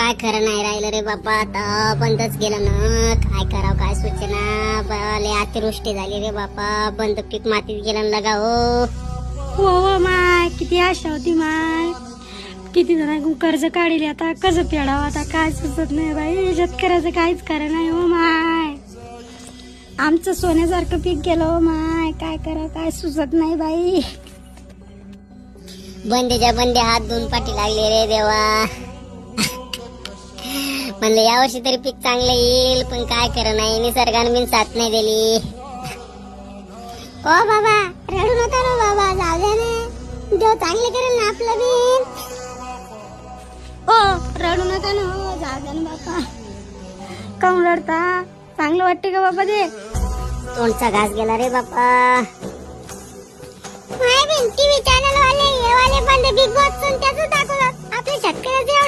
काय खरं नाही राहिलं रे बाप्पा, आता बंदच गेलं ना. काय करावं काय सूचना, लय अतिवृष्टी झाली रे बाप्पा. बंद पीक मातीत गेलं लगा हो माय, किती आशा होती माय. किती जण कर्ज काढले, आता कसं फेडावं आता काय सुचत नाही बाई. शेतकऱ्याचं काहीच खरं नाही हो माय. आमचं सोन्यासारखं पीक गेलं हो माय. काय करा काय सुचत नाही बाई. बंदेच्या बंदे हात दोन पाठी लागले रे देवा. म्हणलं यावर्षी तरी पीक चांगलं येईल, पण काय खरं नाही. निसर्गाने बिन साथ नाही दिली. ओ बाबा रडू नका ना बाबा, जाऊ द्या ना, देव चांगले करेल ना आपलं बिन. ओ रडू नका ना हो, जाऊ द्या ना बापा. काऊन रडता, चांगलं वाटते का बाबा ते. तोंडचा घास गेला रे बाप्पा. माय बिन टीव्ही चॅनल वाले हे वाले बंद बिग बॉस त्याच दाखवलं. आपल्या शेतकऱ्याचे